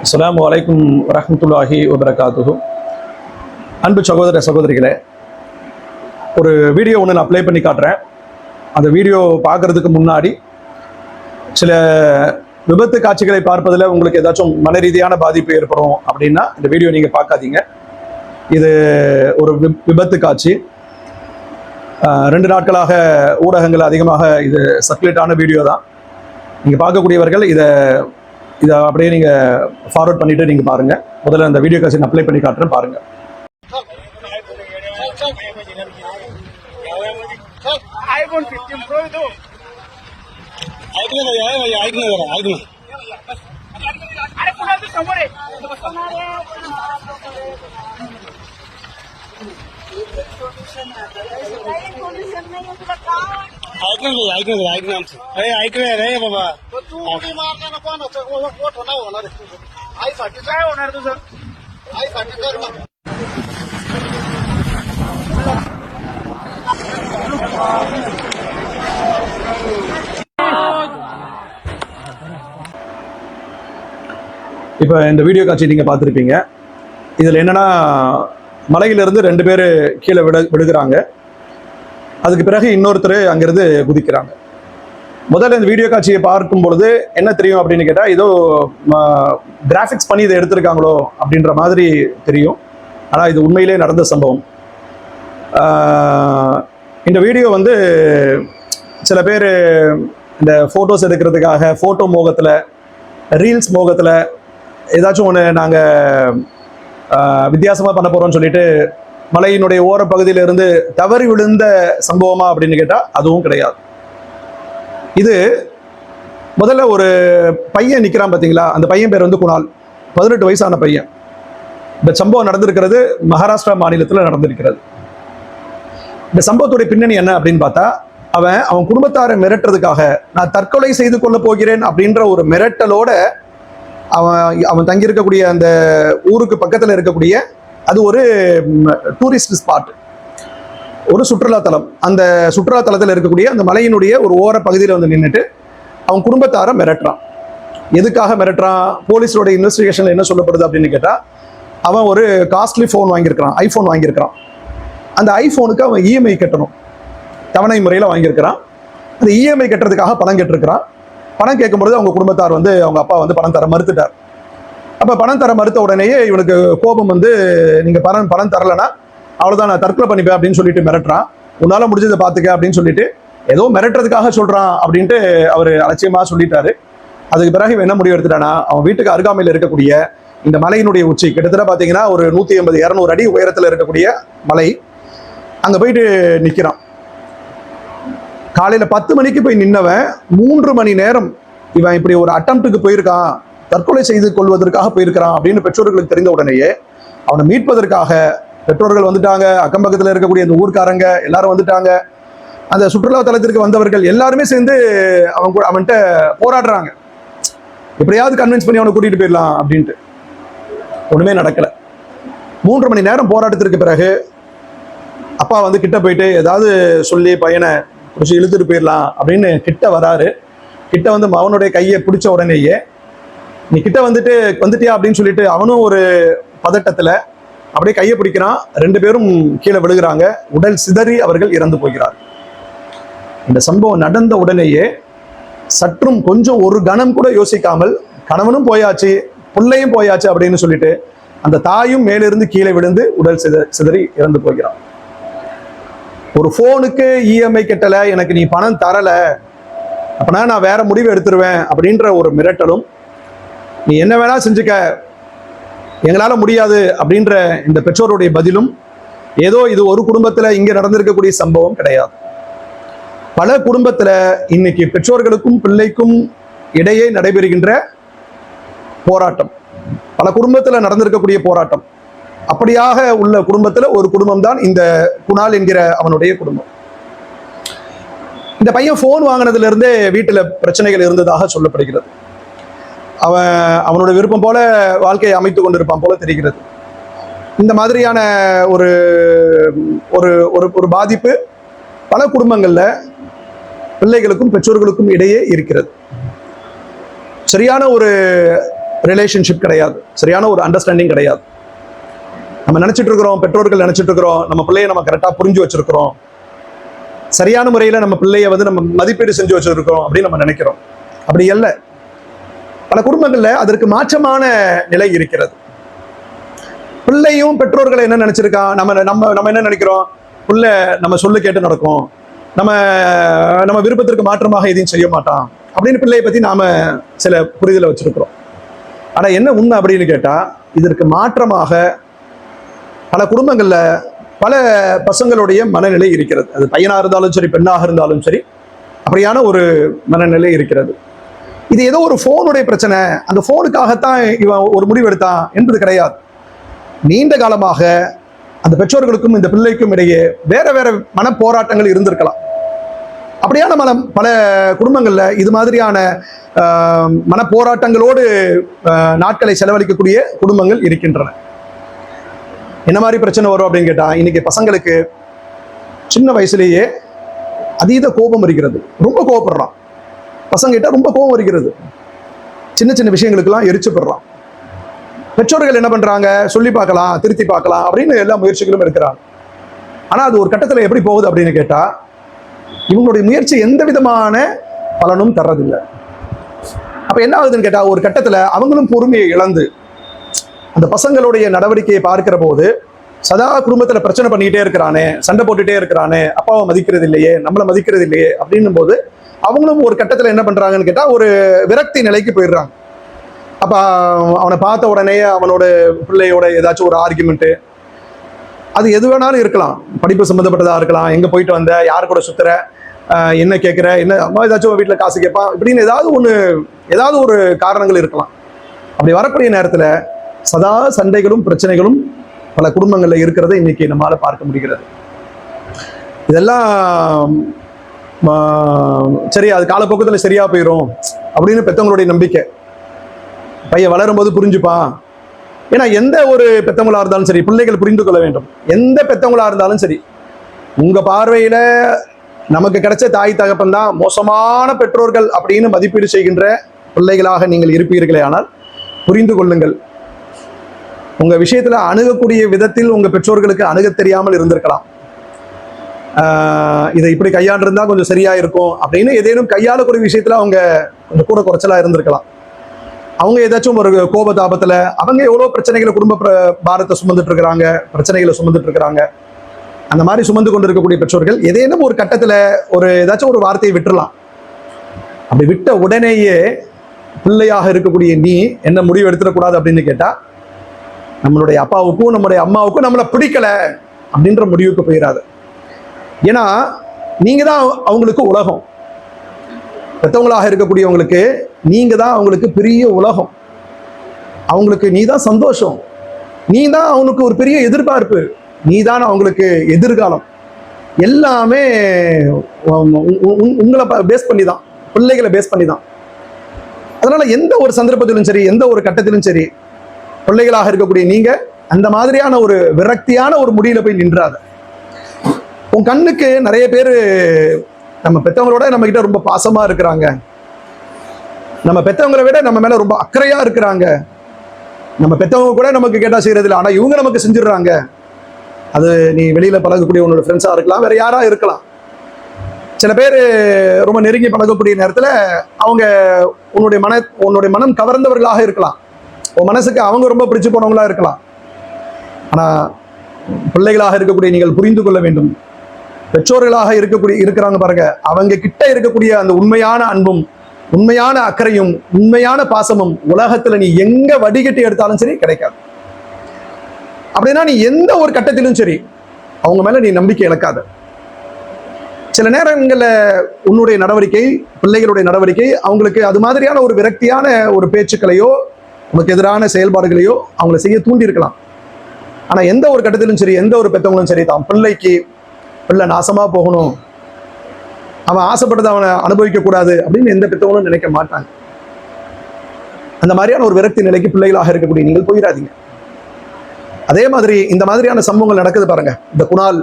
அஸ்ஸலாமு அலைக்கும் வரஹ்மத்துல்லாஹி வபரகாத்துஹு. அன்பு சகோதர சகோதரிகளே, ஒரு வீடியோ ஒன்று நான் ப்ளே பண்ணி காட்டுறேன். அந்த வீடியோ பார்க்கறதுக்கு முன்னாடி சில விபத்து காட்சிகளை பார்ப்பதில் உங்களுக்கு ஏதாச்சும் மன ரீதியான பாதிப்பு ஏற்படும் அப்படின்னா இந்த வீடியோ நீங்கள் பார்க்காதீங்க. இது ஒரு விபத்து காட்சி. 2 நாட்களாக ஊடகங்கள் அதிகமாக இது சர்க்குலேட் ஆன வீடியோ தான். நீங்கள் பார்க்கக்கூடியவர்கள் இதை அப்படியே நீங்கள் ஃபார்வர்ட் பண்ணிட்டு நீங்கள் பாருங்க. முதல்ல அந்த வீடியோ காட்சி நான் அப்ளை பண்ணி காட்டுறேன், பாருங்க. iPhone 15 Pro ಇದು अरे पुन्हा तू समोर आहे ऐकलं रे बाबा तू उडी मारताना कोणाचं वोट होणार आईसाठी काय होणार तुझं आईसाठी कर ना. இப்போ இந்த வீடியோ காட்சி நீங்கள் பார்த்துருப்பீங்க. இதில் என்னன்னா, மலையிலிருந்து 2 பேர் கீழே விழுகிறாங்க. அதுக்கு பிறகு இன்னொருத்தர் அங்கிருந்து குதிக்கிறாங்க. முதல்ல இந்த வீடியோ காட்சியை பார்க்கும் பொழுது என்ன தெரியும் அப்படின்னு கேட்டால், ஏதோ கிராஃபிக்ஸ் பண்ணி இதை எடுத்திருக்காங்களோ அப்படின்ற மாதிரி தெரியும். ஆனால் இது உண்மையிலே நடந்த சம்பவம். இந்த வீடியோ வந்து சில பேர் இந்த ஃபோட்டோஸ் எடுக்கிறதுக்காக ஃபோட்டோ மோகத்தில், ரீல்ஸ் மோகத்தில் ஏதாச்சும் ஒன்று நாங்கள் வித்தியாசமாக பண்ண போகிறோம்னு சொல்லிட்டு மலையினுடைய ஓரப்பகுதியிலிருந்து தவறி விழுந்த சம்பவமா அப்படின்னு கேட்டால் அதுவும் கிடையாது. இது முதல்ல ஒரு பையன் நிற்கிறான் பார்த்தீங்களா, அந்த பையன் பேர் வந்து குணால், 18 வயசான பையன். இந்த சம்பவம் நடந்திருக்கிறது மகாராஷ்டிரா மாநிலத்தில் நடந்திருக்கிறது. இந்த சம்பவத்துடைய பின்னணி என்ன அப்படின்னு பார்த்தா, அவன் குடும்பத்தாரை மிரட்டுறதுக்காக நான் தற்கொலை செய்து கொள்ள போகிறேன் அப்படின்ற ஒரு மிரட்டலோட அவன் தங்கியிருக்கக்கூடிய அந்த ஊருக்கு பக்கத்தில் இருக்கக்கூடிய அது ஒரு டூரிஸ்ட் ஸ்பாட், ஒரு சுற்றுலாத்தலம். அந்த சுற்றுலாத்தலத்தில் இருக்கக்கூடிய அந்த மலையினுடைய ஒரு ஓர பகுதியில் வந்து நின்றுட்டு அவன் குடும்பத்தாரை மிரட்டுறான். எதுக்காக மிரட்டுறான்? போலீஸோட இன்வெஸ்டிகேஷன்ல என்ன சொல்லப்படுது அப்படின்னு கேட்டால், அவன் ஒரு காஸ்ட்லி ஃபோன் வாங்கியிருக்கிறான், ஐஃபோன் வாங்கியிருக்கிறான். அந்த ஐஃபோனுக்கு அவன் இஎம்ஐ கட்டணும், தவணை முறையில் வாங்கியிருக்கிறான். அந்த இஎம்ஐ கட்டுறதுக்காக பணம் கேட்டிருக்கிறான். பணம் கேட்கும்பொழுது அவங்க குடும்பத்தார் வந்து அவங்க அப்பா வந்து பணம் தர மறுத்துட்டார். அப்போ பணம் தர மறுத்த உடனேயே இவனுக்கு கோபம் வந்து, நீங்கள் பணம் தரலைன்னா அவ்வளோதான், நான் தற்கொலை பண்ணிப்பேன் அப்படின்னு சொல்லிட்டு மிரட்டுறான். உன்னால் முடிஞ்சதை பார்த்துக்க அப்படின்னு சொல்லிட்டு ஏதோ மிரட்டுறதுக்காக சொல்கிறான் அப்படின்ட்டு அவர் அலட்சியமாக சொல்லிட்டாரு. அதுக்கு பிறகு இவன் என்ன முடிவு எடுத்துட்டானா, அவன் வீட்டுக்கு அருகாமையில் இருக்கக்கூடிய இந்த மலையினுடைய உச்சி, கிட்டத்தட்ட பார்த்தீங்கன்னா ஒரு 180-200 அடி உயரத்தில் இருக்கக்கூடிய மலை, அங்கே போயிட்டு நிற்கிறான். காலையில் 10 மணிக்கு போய் நின்னவன் 3 மணி நேரம் இவன் இப்படி ஒரு அட்டம்ப்டுக்கு போயிருக்கான், தற்கொலை செய்து கொள்வதற்காக போயிருக்கிறான் அப்படின்னு பெற்றோர்களுக்கு தெரிந்த உடனேயே அவனை மீட்பதற்காக பெற்றோர்கள் வந்துட்டாங்க. அக்கம் பக்கத்தில் இருக்கக்கூடிய அந்த ஊர்க்காரங்க எல்லாரும் வந்துட்டாங்க. அந்த சுற்றுலா தலத்திற்கு வந்தவர்கள் எல்லாருமே சேர்ந்து அவன்கிட்ட போராடுறாங்க, எப்படியாவது கன்வின்ஸ் பண்ணி அவனை கூட்டிட்டு போயிடலாம் அப்படின்ட்டு. ஒண்ணுமே நடக்கல. 3 மணி நேரம் போராட்டத்திற்கு பிறகு அப்பா வந்து கிட்ட போயிட்டு ஏதாவது சொல்லி பையனை பிடிச்சி இழுத்துட்டு போயிடலாம் அப்படின்னு கிட்ட வராரு. கிட்ட வந்து அவனுடைய கையை பிடிச்ச உடனேயே, நீ கிட்ட வந்துட்டியா அப்படின்னு சொல்லிட்டு அவனும் ஒரு பதட்டத்துல அப்படியே கையை பிடிக்கிறான். 2 பேரும் கீழே விழுகிறாங்க. உடல் சிதறி அவர்கள் இறந்து போகிறார். இந்த சம்பவம் நடந்த உடனேயே சற்றும் கொஞ்சம் ஒரு கணம் கூட யோசிக்காமல், கணவனும் போயாச்சு பிள்ளையும் போயாச்சு அப்படின்னு சொல்லிட்டு அந்த தாயும் மேலிருந்து கீழே விழுந்து உடல் சிதறி இறந்து போகிறான். ஒரு போனுக்கு இஎம்ஐ கட்டல, எனக்கு நீ பணம் தரல அப்படின்னா நான் வேற முடிவு எடுத்துருவேன் அப்படின்ற ஒரு மிரட்டலும், நீ என்ன வேணா செஞ்சுக்க எங்களால முடியாது அப்படின்ற இந்த பெற்றோருடைய பதிலும், ஏதோ இது ஒரு குடும்பத்துல இங்க நடந்திருக்கக்கூடிய சம்பவம் கிடையாது. பல குடும்பத்துல இன்னைக்கு பெற்றோர்களுக்கும் பிள்ளைக்கும் இடையே நடைபெறுகின்ற போராட்டம், பல குடும்பத்துல நடந்திருக்கக்கூடிய போராட்டம். அப்படியாக உள்ள குடும்பத்துல ஒரு குடும்பம் தான் இந்த குணால் என்கிற அவனுடைய குடும்பம். இந்த பையன் போன் வாங்கினதுல இருந்தே வீட்டுல பிரச்சனைகள் இருந்ததாக சொல்லப்படுகிறது. அவனோட விருப்பம் போல வாழ்க்கையை அமைத்துக் கொண்டிருப்பான் போல தெரிகிறது. இந்த மாதிரியான ஒரு ஒரு ஒரு பாதிப்பு பல குடும்பங்கள்ல பிள்ளைகளுக்கும் பெற்றோர்களுக்கும் இடையே இருக்கிறது. சரியான ஒரு ரிலேஷன்ஷிப் கிடையாது, சரியான ஒரு அண்டர்ஸ்டாண்டிங் கிடையாது. நம்ம நினைச்சிட்டு இருக்கிறோம், பெற்றோர்கள் நினைச்சிட்டு இருக்கிறோம், நம்ம பிள்ளைய நம்ம கரெக்டாக புரிஞ்சு வச்சிருக்கிறோம், சரியான முறையில் நம்ம பிள்ளைய வந்து நம்ம மதிப்பீடு செஞ்சு வச்சிருக்கிறோம் அப்படின்னு நம்ம நினைக்கிறோம். அப்படி அல்ல. பல குடும்பங்கள்ல அதற்கு மாற்றமான நிலை இருக்கிறது. பிள்ளையும் பெற்றோர்களை என்ன நினைச்சிருக்கான், நம்ம நம்ம நம்ம என்ன நினைக்கிறோம், பிள்ளை நம்ம சொல்லு கேட்டு நடக்கும், நம்ம நம்ம விருப்பத்திற்கு மாற்றமாக எதையும் செய்ய மாட்டான் அப்படின்னு பிள்ளையை பத்தி நாம சில புரிதலை வச்சிருக்கிறோம். ஆனா என்ன உண்மை அப்படின்னு கேட்டா, இதற்கு மாற்றமாக பல குடும்பங்கள்ல பல பசங்களுடைய மனநிலை இருக்கிறது. அது பையனா இருந்தாலும் சரி, பெண்ணாக இருந்தாலும் சரி, அப்படியான ஒரு மனநிலை இருக்கிறது. இது ஏதோ ஒரு போனுடைய பிரச்சனை, அந்த போனுக்காகத்தான் இவன் ஒரு முடிவு எடுத்தான் என்பது கிடையாது. நீண்ட காலமாக அந்த பெற்றோர்களுக்கும் இந்த பிள்ளைக்கும் இடையே வேற வேற மன போராட்டங்கள் இருந்திருக்கலாம். அப்படியான பல குடும்பங்கள்ல இது மாதிரியான மன போராட்டங்களோடு நாட்களை செலவழிக்கக்கூடிய குடும்பங்கள் இருக்கின்றன. என்ன மாதிரி பிரச்சனை வரும் அப்படின்னு கேட்டா, இன்னைக்கு பசங்களுக்கு சின்ன வயசுலேயே அதீத கோபம் வருகிறது, ரொம்ப கோபப்படுறான். பசங்க கிட்ட ரொம்ப கோபம் வருகிறது, சின்ன சின்ன விஷயங்களுக்கெல்லாம் எரிச்சுப்படுறான். பெற்றோர்கள் என்ன பண்றாங்க, சொல்லி பார்க்கலாம், திருத்தி பார்க்கலாம் அப்படின்னு எல்லா முயற்சிகளும் இருக்கிறாங்க. ஆனா அது ஒரு கட்டத்துல எப்படி போகுது அப்படின்னு கேட்டா, இவங்களுடைய முயற்சி எந்த விதமான பலனும் தர்றதில்லை. அப்ப என்ன ஆகுதுன்னு கேட்டா, ஒரு கட்டத்துல அவங்களும் பொறுமையை இழந்து அந்த பசங்களுடைய நடவடிக்கையை பார்க்கிற போது, சதா குடும்பத்துல பிரச்சனை பண்ணிக்கிட்டே இருக்கிறானே, சண்டை போட்டுட்டே இருக்கிறானே, அப்பாவை மதிக்கிறது இல்லையே, நம்மளை மதிக்கிறது இல்லையே அப்படின்னும் போது அவங்களும் ஒரு கட்டத்துல என்ன பண்றாங்கன்னு கேட்டா, ஒரு விரக்தி நிலைக்கு போயிடுறாங்க. அப்ப அவனை பார்த்த உடனே அவனோட பிள்ளையோட ஏதாச்சும் ஒரு ஆர்குமெண்ட், அது எது வேணாலும் இருக்கலாம், படிப்பு சம்மந்தப்பட்டதா இருக்கலாம், எங்க போயிட்டு வந்த, யார் கூட சுத்துற, என்ன கேட்குற, என்ன அம்மா ஏதாச்சும் வீட்டில் காசு கேட்பான் இப்படின்னு ஏதாவது ஒரு காரணங்கள் இருக்கலாம். அப்படி வரக்கூடிய நேரத்தில் சதா சண்டைகளும் பிரச்சனைகளும் பல குடும்பங்களில் இருக்கிறத இன்னைக்கு நம்மளால பார்க்க முடிகிறது. இதெல்லாம் சரி, அது காலப்போக்கத்தில் சரியா போயிடும் அப்படின்னு பெற்றவங்களுடைய நம்பிக்கை. பையன் வளரும்போது புரிஞ்சுப்பான். ஏன்னா எந்த ஒரு பெற்றவங்களா இருந்தாலும் சரி, பிள்ளைகள் புரிந்து கொள்ள வேண்டும். எந்த பெற்றவங்களா இருந்தாலும் சரி, உங்க பார்வையில நமக்கு கிடைச்ச தாய் தகப்பன் தான் மோசமான பெற்றோர்கள் அப்படின்னு மதிப்பீடு செய்கின்ற பிள்ளைகளாக நீங்கள் இருப்பீர்களே ஆனால் புரிந்து கொள்ளுங்கள், உங்க விஷயத்துல அணுகக்கூடிய விதத்தில் உங்க பெற்றோர்களுக்கு அணுக தெரியாமல் இருந்திருக்கலாம். இதை இப்படி கையாண்டிருந்தா கொஞ்சம் சரியா இருக்கும் அப்படின்னு ஏதேனும் கையாளக்கூடிய விஷயத்துல அவங்க கொஞ்சம் கூட குறைச்சலா இருந்திருக்கலாம். அவங்க ஏதாச்சும் ஒரு கோபதாபத்துல அவங்க எவ்வளவு பிரச்சனைகளை, குடும்ப பாரத்தை சுமந்துட்டு இருக்கிறாங்க, பிரச்சனைகளை சுமந்துட்டு இருக்கிறாங்க. அந்த மாதிரி சுமந்து கொண்டு இருக்கக்கூடிய பெற்றோர்கள் ஏதேனும் ஒரு கட்டத்துல ஏதாச்சும் ஒரு வார்த்தையை விட்டுறலாம். அப்படி விட்ட உடனேயே பிள்ளையாக இருக்கக்கூடிய நீ என்ன முடிவு எடுத்துடக்கூடாது அப்படின்னு கேட்டா, நம்மளுடைய அப்பாவுக்கும் நம்மளுடைய அம்மாவுக்கும் நம்மளை பிடிக்கல அப்படின்ற முடிவுக்கு போயிடாது. ஏன்னா நீங்க தான் அவங்களுக்கு உலகம். பெற்றவங்களாக இருக்கக்கூடியவங்களுக்கு நீங்க தான் அவங்களுக்கு பெரிய உலகம். அவங்களுக்கு நீ தான் சந்தோஷம், நீ தான் அவனுக்கு ஒரு பெரிய எதிர்பார்ப்பு, நீ தான் அவங்களுக்கு எதிர்காலம். எல்லாமே உங்களை பேஸ் பண்ணி தான், பிள்ளைகளை பேஸ் பண்ணி தான். அதனால எந்த ஒரு சந்தர்ப்பத்திலும் சரி, எந்த ஒரு கட்டத்திலும் சரி, பிள்ளைகளாக இருக்கக்கூடிய நீங்க அந்த மாதிரியான ஒரு விரக்தியான ஒரு முடிவுல போய் நின்றாத. உன் கண்ணுக்கு நிறைய பேர் நம்ம பெற்றவங்களோட நம்ம கிட்ட ரொம்ப பாசமா இருக்கிறாங்க, நம்ம பெற்றவங்களை விட நம்ம மேல ரொம்ப அக்கறையா இருக்கிறாங்க, நம்ம பெற்றவங்க கூட நமக்கு கேட்டா செய்யறது இல்லை, ஆனா இவங்க நமக்கு செஞ்சிடுறாங்க. அது நீ வெளியில பழகக்கூடிய உன்னோட ஃப்ரெண்ட்ஸா இருக்கலாம், வேற யாரா இருக்கலாம். சில பேர் ரொம்ப நெருங்கி பழகக்கூடிய நேரத்துல அவங்க உன்னுடைய மனம் கவர்ந்தவர்களாக இருக்கலாம், உன் மனசுக்கு அவங்க ரொம்ப பிடிச்சு போனவங்களா இருக்கலாம். ஆனா பிள்ளைகளாக இருக்கக்கூடிய நீங்கள் புரிந்து கொள்ள வேண்டும், பெற்றோர்களாக இருக்கிறாங்க பாருங்க, அவங்க கிட்ட இருக்கக்கூடிய அந்த உண்மையான அன்பும் உண்மையான அக்கறையும் உண்மையான பாசமும் உலகத்துல நீ எங்க வடிகட்டி எடுத்தாலும் சரி கிடைக்காது. அப்படின்னா நீ எந்த ஒரு கட்டத்திலும் சரி அவங்க மேல நீ நம்பிக்கை இழக்காத. சில நேரங்கள்ல உன்னுடைய நடவடிக்கை, பிள்ளைகளுடைய நடவடிக்கை அவங்களுக்கு அது மாதிரியான ஒரு விரக்தியான ஒரு பேச்சுக்களையோ உனக்கு எதிரான செயல்பாடுகளையோ அவங்களை செய்ய தூண்டி இருக்கலாம். ஆனா எந்த ஒரு கட்டத்திலும் சரி, எந்த ஒரு பெற்றவங்களும் சரி, தான் பிள்ளை நாசமா போகணும், அவன் ஆசைப்பட்டதை அவனை அனுபவிக்க கூடாது அப்படின்னு எந்த பெற்றவங்களும் நினைக்க மாட்டாங்க. அந்த மாதிரியான ஒரு விரக்தி நிலைக்கு பிள்ளைகளாக இருக்கக்கூடிய நீங்கள் போயிடாதீங்க. அதே மாதிரி இந்த மாதிரியான சம்பவங்கள் நடக்குது பாருங்க. இந்த குணால்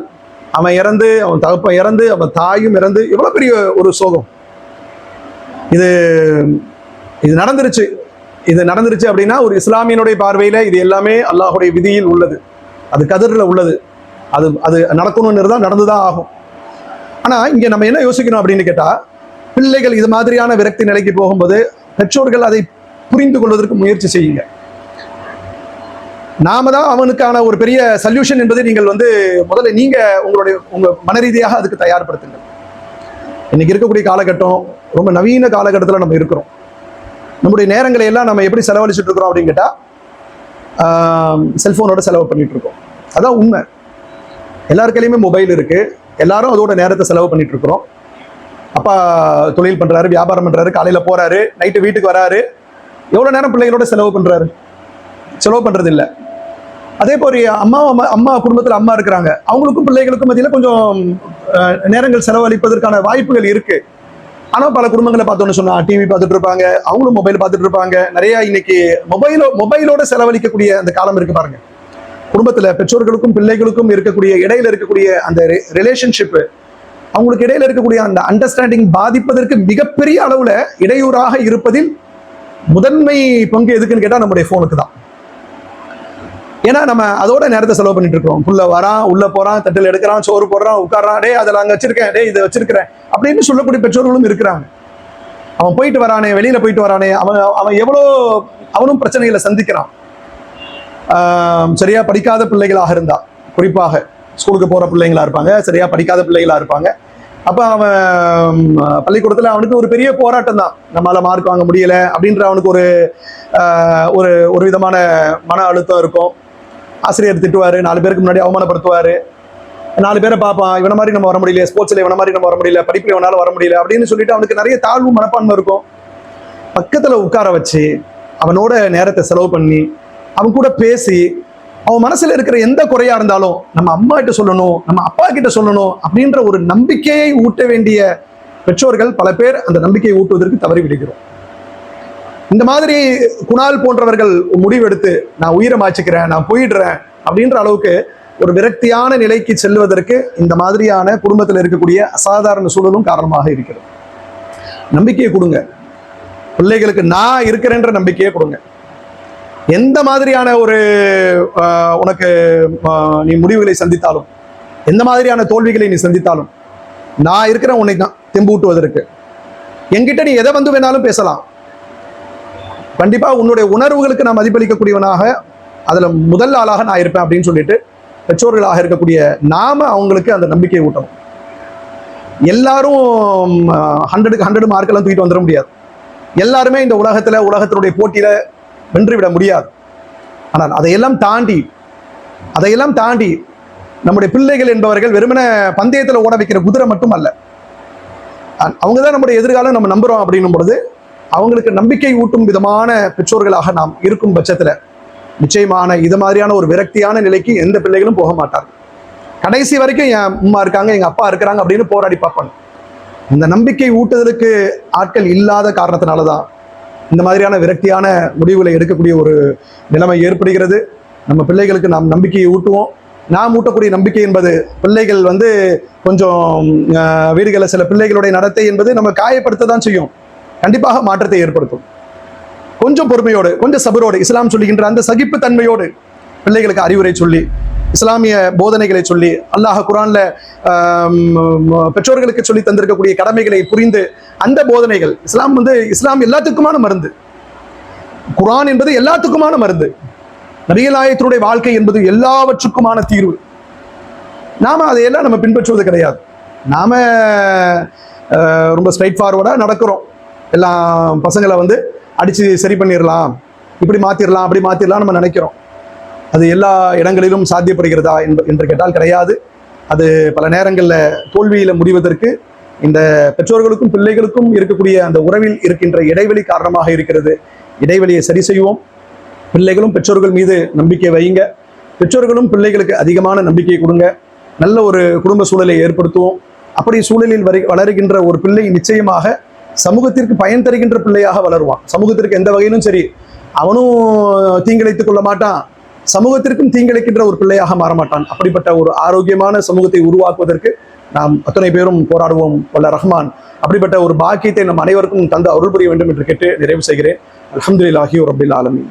அவன் இறந்து, அவன் தகப்பன் இறந்து, அவன் தாயும் இறந்து, எவ்வளவு பெரிய ஒரு சோகம். இது நடந்துருச்சு. இது நடந்துருச்சு அப்படின்னா ஒரு இஸ்லாமியனுடைய பார்வையில இது எல்லாமே அல்லாஹுடைய விதியில் உள்ளது, அது கதிரில் உள்ளது, அது அது நடக்கணும்னு இருந்தால் நடந்துதான் ஆகும். ஆனா இங்க நம்ம என்ன யோசிக்கணும் அப்படின்னு கேட்டா, பிள்ளைகள் இது மாதிரியான விரக்தி நிலைக்கு போகும்போது பெற்றோர்கள் அதை புரிந்து கொள்வதற்கு முயற்சி செய்யுங்க. நாம தான் அவனுக்கான ஒரு பெரிய சொல்யூஷன் என்பதை நீங்கள் முதல்ல நீங்க உங்க மன ரீதியாக அதுக்கு தயார்படுத்துங்க. இன்னைக்கு இருக்கக்கூடிய காலகட்டம் ரொம்ப நவீன காலகட்டத்தில் நம்ம இருக்கிறோம். நம்முடைய நேரங்களை எல்லாம் நம்ம எப்படி செலவழிச்சுட்டு இருக்கிறோம் அப்படின்னு கேட்டா, செல்போனோட செலவு பண்ணிட்டு இருக்கோம். அதான் உண்மை. எல்லார் கையிலுமே மொபைல் இருக்கு, எல்லாரும் அதோட நேரத்தை செலவு பண்ணிட்டு இருக்கிறோம். அப்பா தொழில் பண்றாரு, வியாபாரம் பண்றாரு, காலையில போறாரு, நைட்டு வீட்டுக்கு வராரு, எவ்வளவு நேரம் பிள்ளைகளோட செலவு பண்றாரு? செலவு பண்றது இல்லை. அதே போல அம்மா குடும்பத்தில் அம்மா இருக்கிறாங்க, அவங்களுக்கும் பிள்ளைகளுக்கும் மத்தியில கொஞ்சம் நேரங்கள் செலவழிப்பதற்கான வாய்ப்புகள் இருக்கு. ஆனா பல குடும்பங்களை பார்த்தோன்னு சொன்னா டிவி பார்த்துட்டு இருப்பாங்க, அவங்களும் மொபைல் பார்த்துட்டு இருப்பாங்க. நிறைய இன்னைக்கு மொபைலோட செலவழிக்கக்கூடிய அந்த காலம் இருக்கு பாருங்க. குடும்பத்துல பெற்றோர்களுக்கும் பிள்ளைகளுக்கும் இருக்கக்கூடிய இடையில இருக்கக்கூடிய அந்த ரிலேஷன்ஷிப், அவங்களுக்கு இடையில இருக்கக்கூடிய அந்த அண்டர்ஸ்டாண்டிங் பாதிப்பதற்கு மிகப்பெரிய அளவுல இடையூறாக இருப்பதில் முதன்மை பங்கு எதுக்குன்னு கேட்டா நம்முடைய போனுக்கு தான். ஏன்னா நம்ம அதோட நேரத்தை செலவு பண்ணிட்டு இருக்கோம். புள்ள வரான், உள்ள போறான், தட்டில் எடுக்கிறான், சோறு போடுறான், உட்காரான், டே அதில் அங்கே வச்சிருக்கேன், டே இதை வச்சிருக்கிறேன் அப்படின்னு சொல்லக்கூடிய பெற்றோர்களும் இருக்கிறாங்க. அவன் போயிட்டு வரானே, வெளியில போயிட்டு வரானே, அவன் அவனும் பிரச்சனைகளை சந்திக்கிறான். சரியா படிக்காத பிள்ளைகளாக இருந்தா, குறிப்பாக ஸ்கூலுக்கு போற பிள்ளைங்களா இருப்பாங்க, சரியா படிக்காத பிள்ளைகளா இருப்பாங்க. அப்ப அவன் பள்ளிக்கூடத்துல அவனுக்கு ஒரு பெரிய போராட்டம் தான், நம்மளால மார்க் வாங்க முடியல அப்படின்ற அவனுக்கு ஒரு விதமான மன அழுத்தம் இருக்கும். ஆசிரியர் திட்டுவாரு, 4 பேருக்கு முன்னாடி அவமானப்படுத்துவாரு, 4 பேரை பார்ப்பான், இவன மாதிரி நம்ம வர முடியல, ஸ்போர்ட்ஸ்ல இவன மாதிரி நம்ம வர முடியல, படிப்புல இவனால வர முடியல அப்படின்னு சொல்லிட்டு அவனுக்கு நிறைய தாழ்வு மனப்பான்மை இருக்கும். பக்கத்துல உட்கார வச்சு அவனோட நேரத்தை செலவு பண்ணி அவன் கூட பேசி அவன் மனசுல இருக்கிற எந்த குறையா இருந்தாலும் நம்ம அம்மா கிட்ட சொல்லணும், நம்ம அப்பா கிட்ட சொல்லணும் அப்படின்ற ஒரு நம்பிக்கையை ஊட்ட வேண்டிய பெற்றோர்கள் பல பேர் அந்த நம்பிக்கையை ஊட்டுவதற்கு தவறி விடுகிறோம். இந்த மாதிரி குணால் போன்றவர்கள் முடிவெடுத்து நான் உயிரை மாய்ச்சிக்கிறேன், நான் போயிடுறேன் அப்படின்ற அளவுக்கு ஒரு விரக்தியான நிலைக்கு செல்வதற்கு இந்த மாதிரியான குடும்பத்தில் இருக்கக்கூடிய அசாதாரண சூழலும் காரணமாக இருக்கிறது. நம்பிக்கையை கொடுங்க பிள்ளைகளுக்கு, நான் இருக்கிறேன்ற நம்பிக்கையை கொடுங்க. எந்த மாதிரியான ஒரு உனக்கு நீ முடிவுகளை சந்தித்தாலும், எந்த மாதிரியான தோல்விகளை நீ சந்தித்தாலும், நான் இருக்கிறேன் உன்னை தான் தெம்பூட்டுவதற்கு. என்கிட்ட நீ எதை வேணாலும் பேசலாம். கண்டிப்பா உன்னுடைய உணர்வுகளுக்கு நான் மதிப்பளிக்கக்கூடியவனாக அதுல முதல் ஆளாக நான் இருப்பேன் அப்படின்னு சொல்லிட்டு பெற்றோர்களாக இருக்கக்கூடிய நாம அவங்களுக்கு அந்த நம்பிக்கையை ஊட்டணும். எல்லாரும் 100க்கு 100 மார்க்கெல்லாம் தூக்கிட்டு வந்துட முடியாது. எல்லாருமே இந்த உலகத்தினுடைய போட்டியில வென்றுவிட முடியாது. ஆனால் அதையெல்லாம் தாண்டி நம்முடைய பிள்ளைகள் என்பவர்கள் வெறுமன பந்தயத்துல ஓட வைக்கிற குதிரை மட்டும் அல்ல, அவங்கதான் நம்முடைய எதிர்காலம் நம்ம நம்புறோம் அப்படின்னும் பொழுது அவங்களுக்கு நம்பிக்கை ஊட்டும் விதமான பெற்றோர்களாக நாம் இருக்கும் பட்சத்துல நிச்சயமான இது மாதிரியான ஒரு விரக்தியான நிலைக்கு எந்த பிள்ளைகளும் போக மாட்டார்கள். கடைசி வரைக்கும் என் அம்மா இருக்காங்க, எங்க அப்பா இருக்கிறாங்க அப்படின்னு போராடி பார்ப்பாங்க. இந்த நம்பிக்கை ஊட்டுதலுக்கு ஆட்கள் இல்லாத காரணத்தினாலதான் இந்த மாதிரியான விரக்தியான முடிவுகளை எடுக்கக்கூடிய ஒரு நிலைமை ஏற்படுகிறது. நம்ம பிள்ளைகளுக்கு நாம் நம்பிக்கையை ஊட்டுவோம். நாம் ஊட்டக்கூடிய நம்பிக்கை என்பது பிள்ளைகள் கொஞ்சம் வீடுகளில் சில பிள்ளைகளுடைய நடத்தை என்பது நம்ம காயப்படுத்த தான் செய்யும், கண்டிப்பாக மாற்றத்தை ஏற்படுத்தும். கொஞ்சம் பொறுமையோடு, கொஞ்சம் சபரோடு, இஸ்லாம் சொல்லுகின்ற அந்த சகிப்பு தன்மையோடு பிள்ளைகளுக்கு அறிவுரை சொல்லி, இஸ்லாமிய போதனைகளை சொல்லி, அல்லாஹ் குர்ஆன்ல பெற்றோர்களுக்கு சொல்லி தந்திருக்கக்கூடிய கடமைகளை புரிந்து அந்த போதனைகள், இஸ்லாம் எல்லாத்துக்குமான மருந்து, குர்ஆன் என்பது எல்லாத்துக்குமான மருந்து, நபிகள் நாயகத்தினுடைய வாழ்க்கை என்பது எல்லாவற்றுக்குமான தீர்வு. நாம அதையெல்லாம் நம்ம பின்பற்றுவது கிடையாது. நாம ரொம்ப ஸ்ட்ரைட் ஃபார்வர்டா நடக்கிறோம். எல்லாம் பசங்களை அடிச்சு சரி பண்ணிடலாம், இப்படி மாத்திரலாம், அப்படி மாத்திரலாம் நம்ம நினைக்கிறோம். அது எல்லா இடங்களிலும் சாத்தியப்படுகிறதா என்று கேட்டால் கிடையாது. அது பல நேரங்களில் தோல்வியில முடிவதற்கு இந்த பெற்றோர்களுக்கும் பிள்ளைகளுக்கும் இருக்கக்கூடிய அந்த உறவில் இருக்கின்ற இடைவெளி காரணமாக இருக்கிறது. இடைவெளியை சரி செய்வோம். பிள்ளைகளும் பெற்றோர்கள் மீது நம்பிக்கை வையுங்க, பெற்றோர்களும் பிள்ளைகளுக்கு அதிகமான நம்பிக்கை கொடுங்க. நல்ல ஒரு குடும்ப சூழலை ஏற்படுத்துவோம். அப்படி சூழலில் வளருகின்ற ஒரு பிள்ளை நிச்சயமாக சமூகத்திற்கு பயன் தருகின்ற பிள்ளையாக வளருவான். சமூகத்திற்கு எந்த வகையிலும் சரி அவனும் தீங்கிழைத்துக் கொள்ள மாட்டான், சமூகத்திற்கும் தீங்கிழைக்கின்ற ஒரு பிள்ளையாக மாறமாட்டான். அப்படிப்பட்ட ஒரு ஆரோக்கியமான சமூகத்தை உருவாக்குவதற்கு நாம் அத்தனை பேரும் போராடுவோம். வல்ல ரஹ்மான் அப்படிப்பட்ட ஒரு பாக்கியத்தை நம் அனைவருக்கும் தந்து அருள் புரிய வேண்டும் என்று கேட்டு நிறைவு செய்கிறேன். அல்ஹம்துலில்லாஹி ரப்பில் ஆலமீன்.